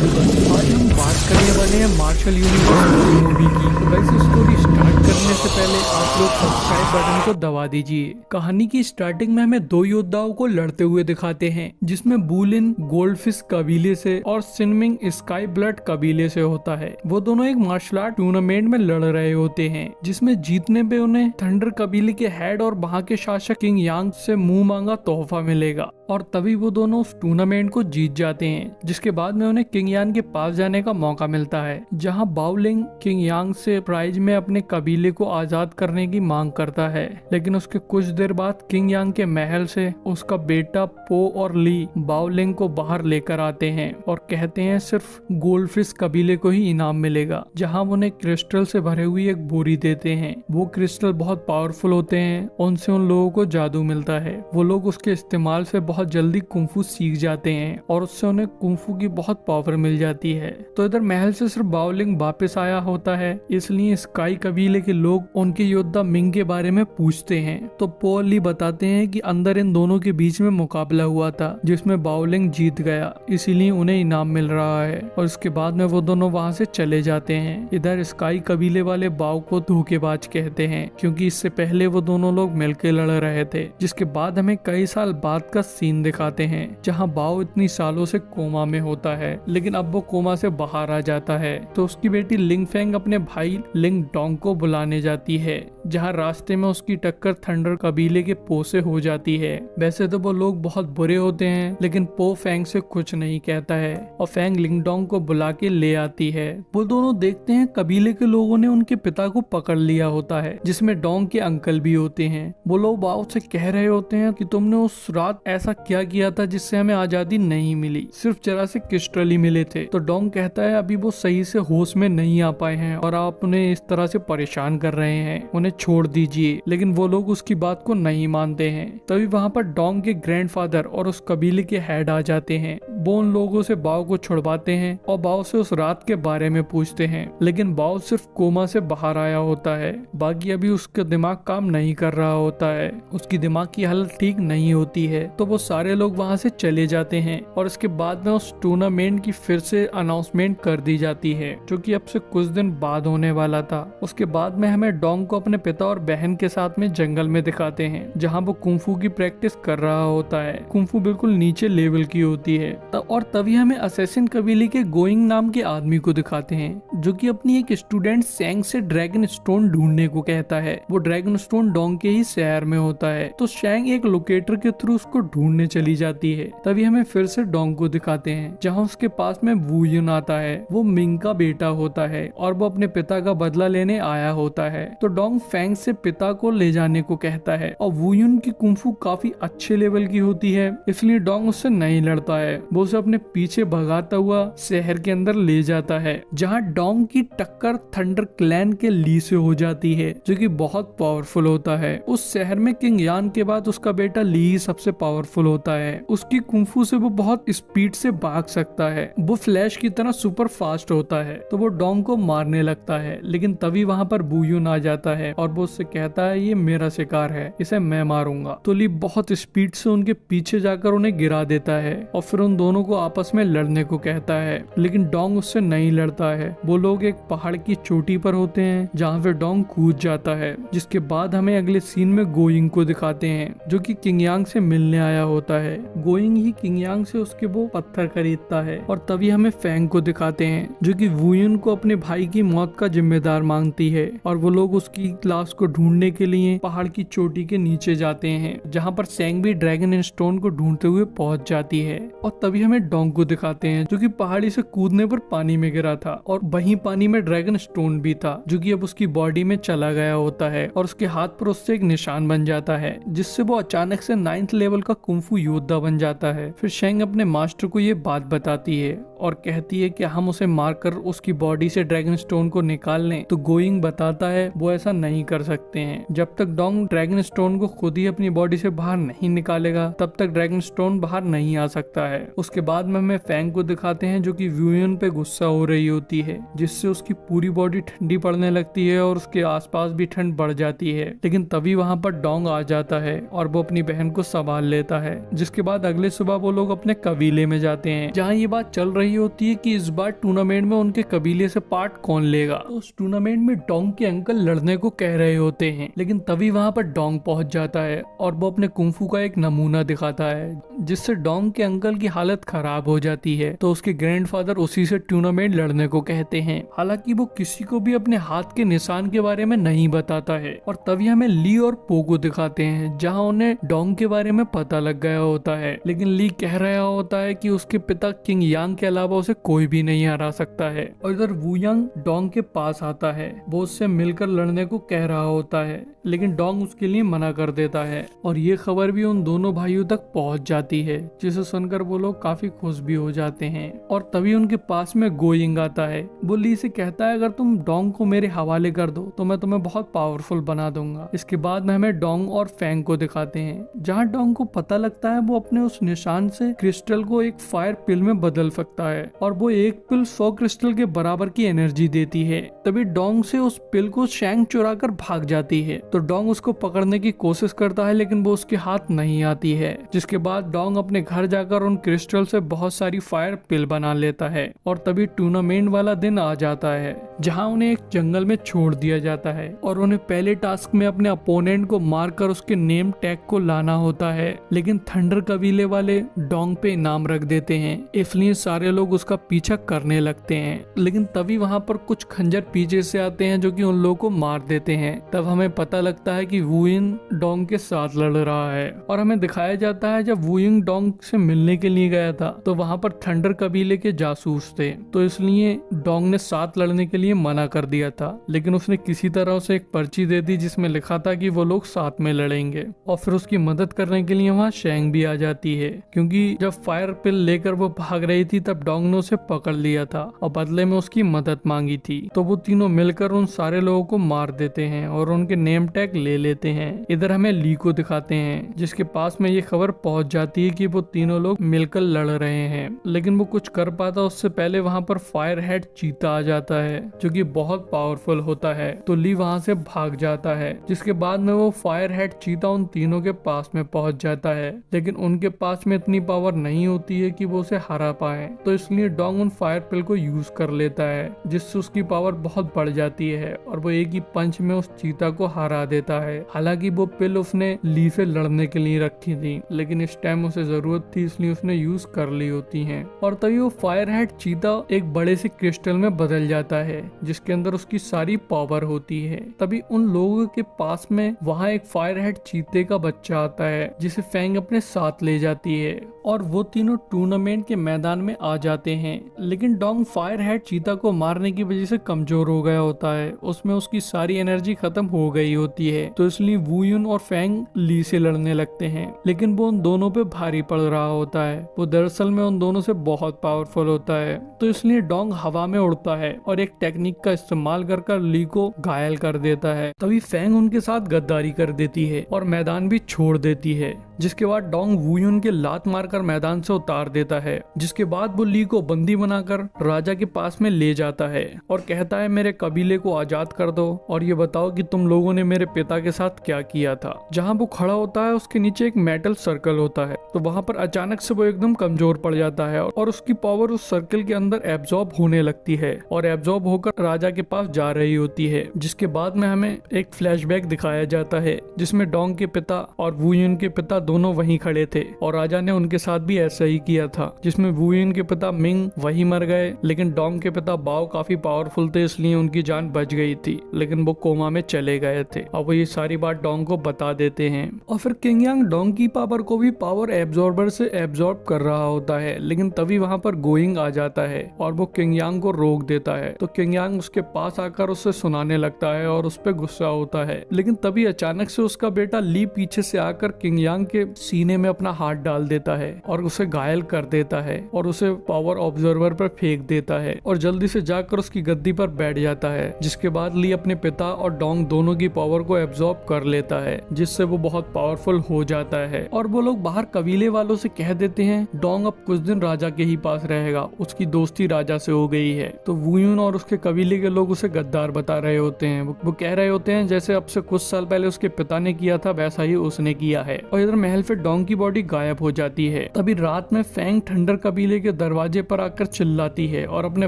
आज हम बात करने वाले हैं मार्शल यूनिवर्स मूवी की। तो वैसे स्टोरी स्टार्ट करने से पहले आप लोग सब्सक्राइब बटन को दबा दीजिए। कहानी की स्टार्टिंग में हमें दो योद्धाओं को लड़ते हुए दिखाते हैं, जिसमें बूलिन गोल्डफिश कबीले से और सिनमिंग स्काई ब्लड कबीले से होता है। वो दोनों एक मार्शल आर्ट टूर्नामेंट में लड़ रहे होते हैं, जिसमें जीतने पे उन्हें थंडर कबीले के हेड और वहाँ के शासक किंग यांग से मुंह मांगा तोहफा मिलेगा। और तभी वो दोनों उस टूर्नामेंट को जीत जाते हैं, जिसके बाद में उन्हें किंग यांग के पास जाने का मौका मिलता है, जहां बाओलिंग किंग यांग से प्राइज में अपने कबीले को आजाद करने की मांग करता है। लेकिन उसके कुछ देर बाद किंग यांग के महल से उसका बेटा पो और ली बाओलिंग को बाहर लेकर आते हैं और कहते हैं सिर्फ गोल्डफिश कबीले को ही इनाम मिलेगा, जहां वो उन्हें क्रिस्टल से भरे हुई एक बोरी देते हैं। वो क्रिस्टल बहुत पावरफुल होते हैं, उनसे उन लोगों को जादू मिलता है। वो लोग उसके इस्तेमाल से बहुत जल्दी कुंफू सीख जाते हैं और उससे उन्हें कुंफू की बहुत पावर मिल जाती है। तो इधर महल से सिर्फ बाओलिंग वापस आया होता है, इसलिए स्काई कबीले के लोग उनके योद्धा मिंग के बारे में पूछते हैं। तो पो और ली बताते हैं कि अंदर इन दोनों के बीच में मुकाबला हुआ था, जिसमें बाओलिंग जीत गया, इसीलिए उन्हें इनाम मिल रहा है। और इसके बाद में वो दोनों वहाँ से चले जाते हैं। इधर स्काई कबीले वाले बाओ को धोखेबाज कहते हैं, क्योंकि इससे पहले वो दोनों लोग मिलकर लड़ रहे थे। जिसके बाद हमें कई साल बाद का सीन दिखाते हैं, जहां बाओ इतनी सालों से कोमा में होता है, लेकिन अब वो कोमा से बाहर आ जाता है। तो उसकी बेटी लिंग फेंग अपने भाई लिंग डोंग को बुलाने जाती है, जहां रास्ते में उसकी टक्कर थंडर कबीले के पो से हो जाती है। वैसे तो वो लोग बहुत बुरे होते हैं, लेकिन पो फेंग से कुछ नहीं कहता है और फेंग लिंग डोंग को बुला के ले आती है। वो दोनों देखते हैं कबीले के लोगों ने उनके पिता को पकड़ लिया होता है, जिसमें डोंग के अंकल भी होते हैं। वो लोग बाओ से कह रहे होते हैं कि तुमने उस रात ऐसा क्या किया था जिससे हमें आजादी नहीं मिली, सिर्फ जरा से क्रिस्टल ही मिले थे। तो डोंग कहता है अभी वो सही से होश में नहीं आ पाए हैं और आप उन्हें इस तरह से परेशान कर रहे हैं, उन्हें छोड़ दीजिए। लेकिन वो लोग उसकी बात को नहीं मानते हैं। तभी वहाँ पर डोंग के ग्रैंडफादर और उस कबीले के हेड आ जाते हैं। वो उन लोगों से बाओ को छुड़वाते हैं और बाओ से उस रात के बारे में पूछते हैं, लेकिन बाओ सिर्फ कोमा से बाहर आया होता है। बाकी अभी उसका दिमाग काम नहीं कर रहा होता है, उसकी दिमाग की हालत ठीक नहीं होती है। तो वो सारे लोग वहाँ से चले जाते हैं और इसके बाद में उस टूर्नामेंट की फिर से अनाउंसमेंट कर दी जाती है, जो कि अब से कुछ दिन बाद होने वाला था। उसके बाद में हमें डोंग को अपने पिता और बहन के साथ में जंगल में दिखाते हैं, जहाँ वो कुंफू की प्रैक्टिस कर रहा होता है। कुंफू बिल्कुल नीचे लेवल की होती है। और तभी हमें असैसिन कबीले के गोइंग नाम के आदमी को दिखाते हैं, जो कि अपनी एक स्टूडेंट सैंग से ड्रैगन स्टोन ढूंढने को कहता है। वो ड्रैगन स्टोन डोंग के ही शहर में होता है। तो सैंग एक लोकेटर के थ्रू उसको ढूंढने चली जाती है। तभी हमें फिर से डोंग को दिखाते हैं, जहाँ उसके पास में वू युन आता है। वो मिंग का बेटा होता है और वो अपने पिता का बदला लेने आया होता है। तो डोंग फेंग से पिता को ले जाने को कहता है और वू युन की कुंफू काफी अच्छे लेवल की होती है, इसलिए डोंग उससे नहीं लड़ता है। वो उसे अपने पीछे भगाता हुआ शहर के अंदर ले जाता है, जहाँ डोंग की टक्कर थंडर क्लैन के ली से हो जाती है, जो कि बहुत पावरफुल होता है। उस शहर में किंग यान के बाद उसका बेटा ली सबसे पावरफुल होता है। उसकी कुंफू से वो बहुत स्पीड से भाग सकता है। वो फ्लैश की तरह सुपर फास्ट होता है। तो वो डोंग को मारने लगता है, लेकिन तभी वहाँ पर वू युन आ जाता है और वो उससे कहता है ये मेरा शिकार है, इसे मैं मारूंगा। तो ली बहुत स्पीड से उनके पीछे जाकर उन्हें गिरा देता है और फिर उन दोनों को आपस में लड़ने को कहता है, लेकिन डोंग उससे नहीं लड़ता है। वो लोग एक पहाड़ की चोटी पर होते हैं, जहाँ पे डोंग कूद जाता है। जिसके बाद हमें अगले सीन में गोइंग को दिखाते हैं, जो कि किंग यांग से मिलने आया होता है। गोइंग ही किंग यांग से उसके वो पत्थर खरीदता है और तभी हमें फेंग को दिखाते हैं, जो कि वू युन को अपने भाई की मौत का जिम्मेदार मांगती है। और वो लोग उसकी लाश को ढूंढने के लिए पहाड़ की चोटी के नीचे जाते हैं, जहाँ पर सेंग भी ड्रैगन स्टोन को ढूंढते हुए पहुंच जाती है। और तभी हमें डोंग को दिखाते हैं, जो कि पहाड़ी से कूदने पर पानी में गिरा था और वहीं पानी में ड्रैगन स्टोन भी था, जो कि अब उसकी बॉडी में चला गया होता है और उसके हाथ पर उससे एक निशान बन जाता है, जिससे वो अचानक से 9th लेवल का कुंफू योद्धा बन जाता है। फिर शेंग अपने मास्टर को ये बात बताती है और कहती है कि हम उसे मारकर उसकी बॉडी से ड्रैगन स्टोन को निकाल लें। तो गोइंग बताता है वो ऐसा नहीं कर सकते हैं। जब तक डोंग ड्रैगन स्टोन को खुद ही अपनी बॉडी से बाहर नहीं निकालेगा, तब तक ड्रैगन स्टोन बाहर नहीं आ सकता है। उसके बाद में हमें फेंग को दिखाते हैं, जो कि वू युन पे गुस्सा हो रही होती है, जिससे उसकी पूरी बॉडी ठंडी पड़ने लगती है और उसके आसपास भी ठंड बढ़ जाती है। लेकिन तभी वहाँ पर डोंग आ जाता है और वो अपनी बहन को संभाल लेता है। जिसके बाद अगले सुबह वो लोग अपने कबीले में जाते हैं, जहाँ ये बात चल रही रही होती है कि इस बार टूर्नामेंट में उनके कबीले से पार्ट कौन लेगा। तो उस टूर्नामेंट में डोंग के अंकल लड़ने को कह रहे होते हैं, लेकिन तभी वहां पर डोंग पहुंच जाता है और वो अपने कुंफू का एक नमूना दिखाता है, जिससे डोंग के अंकल की हालत खराब हो जाती है। तो उसके ग्रैंडफादर उसी से टूर्नामेंट लड़ने को कहते हैं। हालांकि वो किसी को भी अपने हाथ के निशान के बारे में नहीं बताता है। और तभी हमें ली और पोगो दिखाते हैं, जहां उन्हें डोंग के बारे में पता लग गया होता है। लेकिन ली कह रहा होता है कि उसके पिता किंग यांग के अलावा उसे कोई भी नहीं हरा सकता है। और इधर वू यांग डोंग के पास आता है, वो उससे मिलकर लड़ने को कह रहा होता है, लेकिन डोंग उसके लिए मना कर देता है। और ये खबर भी उन दोनों भाइयों तक पहुंच जाती है, जिसे सुनकर वो लोग काफी खुश भी हो जाते हैं। और तभी उनके पास में गोइंग आता है। वो ली से कहता है, अगर तुम डोंग को मेरे हवाले कर दो तो मैं तुम्हें बहुत पावरफुल बना दूंगा। इसके बाद में हमें डोंग और फैंग को दिखाते हैं, जहाँ डोंग को पता लगता है वो अपने उस निशान से क्रिस्टल को एक फायर पिल में बदल सकता है, और वो एक पिल 100 क्रिस्टल के बराबर की एनर्जी देती है। तभी डोंग से उस पिल को शैंग चुरा कर भाग जाती है। तो डोंग उसको पकड़ने की कोशिश करता है, लेकिन वो उसके हाथ नहीं आती है। जिसके बाद डोंग अपने घर जाकर उन क्रिस्टल से बहुत सारी फायर पिल बना लेता है। और तभी टूर्नामेंट वाला दिन आ जाता है, जहाँ उन्हें एक जंगल में छोड़ दिया जाता है और उन्हें पहले टास्क में अपने अपोनेंट को मारकर उसके नेम टैग को लाना होता है। लेकिन थंडर कबीले वाले डोंग पे इनाम रख देते हैं, इसलिए सारे लोग उसका पीछा करने लगते हैं। लेकिन तभी वहाँ पर कुछ खंजर पीछे से आते हैं, जो कि उन लोगों को मार देते हैं। तब हमें पता लगता है कि वुयिन डोंग के साथ लड़ रहा है। और हमें दिखाया जाता है जब वुयिन डोंग से मिलने के लिए गया था तो वहाँ पर थंडर कबीले के जासूस थे, तो इसलिए डोंग ने साथ लड़ने के लिए मना कर दिया था। लेकिन उसने किसी तरह उसे एक पर्ची दे दी जिसमें लिखा था कि वो लोग साथ में लड़ेंगे। और फिर उसकी मदद करने के लिए वहाँ शैंग भी आ जाती है, क्योंकि जब फायर पिल लेकर वो भाग रही थी तब डोंग ने उसे पकड़ लिया था और बदले में उसकी मदद मांगी थी। तो वो तीनों मिलकर उन सारे लोगों को मार देते हैं और उनके नेम टैग ले लेते हैं। इधर हमें ली को दिखाते हैं, जिसके पास में ये खबर पहुंच जाती है कि वो तीनों लोग मिलकर लड़ रहे हैं। लेकिन वो कुछ कर पाता उससे पहले वहाँ पर फायर हेड चीता आ जाता है, जो कि बहुत पावरफुल होता है। तो ली वहाँ से भाग जाता है, जिसके बाद में वो फायर हेड चीता उन तीनों के पास में पहुंच जाता है। लेकिन उनके पास में इतनी पावर नहीं होती है कि वो उसे हरा पाए, तो इसलिए डोंग उन फायर पिल को यूज कर लेता है, जिससे उसकी पावर बहुत बढ़ जाती है और वो एक ही पंच में उस चीता को हरा देता है। हालांकि वो पिल उसने ली से लड़ने के लिए रखी थी, लेकिन इस टाइम उसे जरूरत थी इसलिए उसने यूज कर ली होती है। और तभी वो फायर हेड चीता एक बड़े से क्रिस्टल में बदल जाता है, जिसके अंदर उसकी सारी पावर होती है। तभी उन लोगों के पास में वहाँ एक फायर हेड चीते का बच्चा आता है, जिसे फैंग अपने साथ ले जाती है और वो तीनों टूर्नामेंट के मैदान में आ जाते हैं। लेकिन डोंग फायर हेड चीता को मारने की वजह से कमजोर हो गया होता है, उसमें उसकी सारी एनर्जी खत्म हो गई होती है। तो इसलिए वुयुन और फैंग ली से लड़ने लगते हैं, लेकिन वो उन दोनों पे भारी पड़ रहा होता है। वो दरअसल में उन दोनों से बहुत पावरफुल होता है, तो इसलिए डोंग हवा में उड़ता है और एक टेक्निक का इस्तेमाल कर ली को घायल कर देता है। तभी फैंग उनके साथ गद्दारी कर देती है और मैदान भी छोड़ देती है, जिसके बाद डोंग वुयुन के लात मारकर मैदान से उतार देता है। जिसके बाद वो ली को बंदी बनाकर राजा के पास में ले जाता है और कहता है, मेरे कबीले को आजाद कर दो और ये बताओ कि तुम लोगों ने मेरे पिता के साथ क्या किया था। जहाँ वो खड़ा होता है उसके नीचे एक मेटल सर्कल होता है, तो वहाँ पर अचानक से वो एकदम कमजोर पड़ जाता है और उसकी पावर उस सर्कल के अंदर एब्जॉर्ब होने लगती है और एब्जॉर्ब होकर राजा के पास जा रही होती है। जिसके बाद में हमें एक फ्लैशबैक दिखाया जाता है, जिसमें डोंग के पिता और वुयुन के पिता दोनों वहीं खड़े थे और राजा ने उनके साथ भी ऐसा ही किया था, जिसमें वुयुन के पिता मिंग वहीं मर गए। लेकिन डोंग के पिता बाओ काफी पावरफुल थे, इसलिए उनकी जान बच गई थी, लेकिन वो कोमा में चले गए थे। अब वो ये सारी बात डोंग को बता देते हैं और फिर किंग यांग डोंग की पावर को भी पावर एब्जॉर्बर से एब्जॉर्ब कर रहा होता है। लेकिन तभी वहाँ पर गोइंग आ जाता है और वो किंग यांग को रोक देता है। तो किंग यांग उसके पास आकर उससे सुनाने लगता है और उस पर गुस्सा होता है। लेकिन तभी अचानक से उसका बेटा ली पीछे से आकर किंग यांग के सीने में अपना हाथ डाल देता है और उसे घायल कर देता है और उसे पावर ऑब्जर्वर पर फेंक देता है और जल्दी से जाकर उसकी गद्दी पर बैठ जाता है। जिसके बाद ली अपने पिता और डोंग दोनों की पावर को एब्जॉर्ब कर लेता है, जिससे वो बहुत पावरफुल हो जाता है। और वो लोग बाहर कबीले वालों से कह देते हैं डोंग अब कुछ दिन राजा के ही पास रहेगा, उसकी दोस्ती राजा से हो गई है। तो वुयुन और उसके कबीले के लोग उसे गद्दार बता रहे होते हैं। वो कह रहे होते हैं जैसे अब से कुछ साल पहले उसके पिता ने किया था वैसा ही उसने किया है। और इधर महल से डोंग की बॉडी गायब हो जाती है। तभी रात में फैंग थंडर कबीले के दरवाजे पर आकर चिल्लाती है और अपने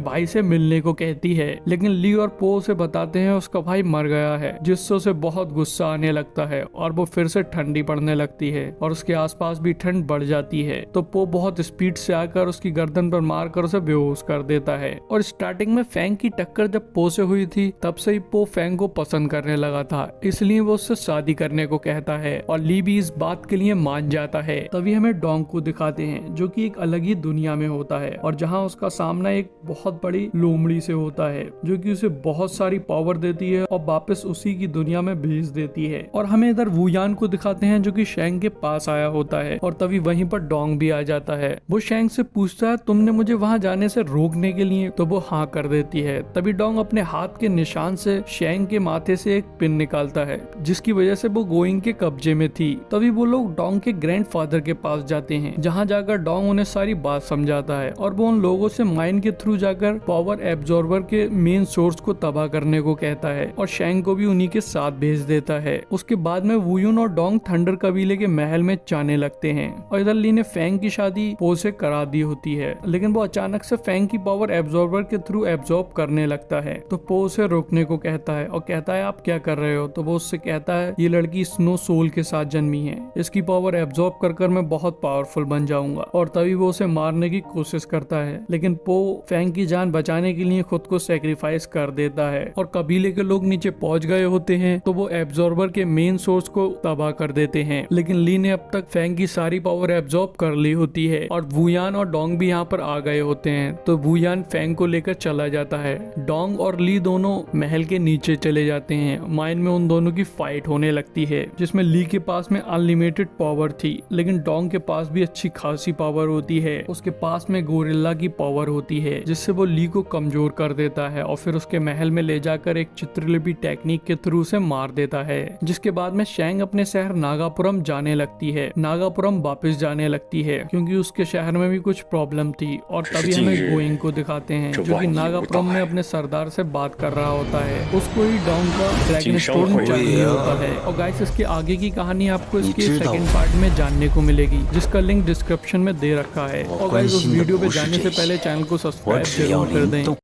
भाई से मिलने को कहती है, लेकिन ली और पो उसे बताते हैं उसका भाई मर गया है, जिससे उसे बहुत गुस्सा आने लगता है और वो फिर से ठंडी पड़ने लगती है और उसके आसपास भी ठंड बढ़ जाती है। तो पो बहुत स्पीड से आकर उसकी गर्दन पर मारकर उसे बेहोश कर देता है। और स्टार्टिंग में फैंग की टक्कर जब पो से हुई थी तब से ही पो फैंग को पसंद करने लगा था, इसलिए वो उससे शादी करने को कहता है और ली भी इस बात के लिए मान जाता है। तभी हमें डोंग को दिखाते हैं जो कि एक अलग ही दुनिया में होता है और जहाँ उसका सामना एक बहुत बड़ी लोमड़ी से होता है जो कि उसे बहुत सारी पावर देती है और वापस उसी की दुनिया में भेज देती है। और हमें इधर वुयान को दिखाते हैं जो कि शेंग के पास आया होता है और तभी वहीं पर डोंग भी आ जाता है। वो शेंग से पूछता है तुमने मुझे वहाँ जाने से रोकने के लिए, तो वो हाँ कर देती है। तभी डोंग अपने हाथ के निशान से शेंग के माथे से एक पिन निकालता है जिसकी वजह से वो गोइंग के कब्जे में थी। तभी वो लोग डोंग के ग्रैंडफादर के पास जाते हैं जहाँ जाकर डोंग उन्हें सारी बात समझाता है और वो उन लोगों से माइंड के थ्रू जाकर पावर एब्जॉर्बर के मेन सोर्स को तबाह करने को कहता है और शेंग को भी उन्हीं के साथ भेज देता है। उसके बाद में वुयुन और डोंग थंडर कबीले के महल में जाने लगते हैं और इधर ली ने फैंग की शादी पो से करा दी होती है, लेकिन वो अचानक से फैंग की पावर एब्जॉर्बर के थ्रू एब्जॉर्ब करने लगता है। तो पो उसे रोकने को कहता है और कहता है आप क्या कर रहे हो। तो वो उससे कहता है ये लड़की स्नो सोल के साथ जन्मी है, इसकी पावर एब्जॉर्ब कर मैं बहुत पावरफुल बन जाऊंगा। और तभी वो उसे मारने की कोशिश करता है, लेकिन पो फैंग की जान बचाने के लिए खुद को सेक्रीफाइस कर देता है और कबीले के लोग नीचे पहुंच गए होते हैं तो वो एब्जॉर्बर के मेन सोर्स को तबाह कर देते हैं। लेकिन ली ने अब तक फैंग की सारी पावर एब्जॉर्ब कर ली होती है और वुयान और डोंग भी यहाँ पर आ गए होते हैं। तो वुयान फैंग को लेकर चला जाता है। डोंग और ली दोनों महल के नीचे चले जाते हैं। माइन में उन दोनों की फाइट होने लगती है जिसमें ली के पास में अनलिमिटेड पावर थी, लेकिन डोंग के पास भी अच्छी खासी पावर होती है। उसके पास में गोरिल्ला की पावर होती है जिससे वो ली को कमजोर कर देता है और फिर उसके महल में ले जाकर एक चित्रलिपि टेक्निक के थ्रू से मार देता है। जिसके बाद में शेंग अपने शहर नागापुरम जाने लगती है। नागापुरम वापस जाने लगती है क्योंकि उसके शहर में भी कुछ प्रॉब्लम थी। और तभी हमें गोइंग को दिखाते हैं जो कि नागापुरम में अपने सरदार से बात कर रहा होता है। उसको ही डोंग का ड्रैगन स्टोन चाहिए होता है। और गाइस इसके आगे की कहानी आपको इसके सेकंड पार्ट में जानने को मिलेगी जिसका लिंक डिस्क्रिप्शन में दे रखा है। और गाइस उस वीडियो पे जाने से पहले चैनल को सब्सक्राइब जरूर कर दें।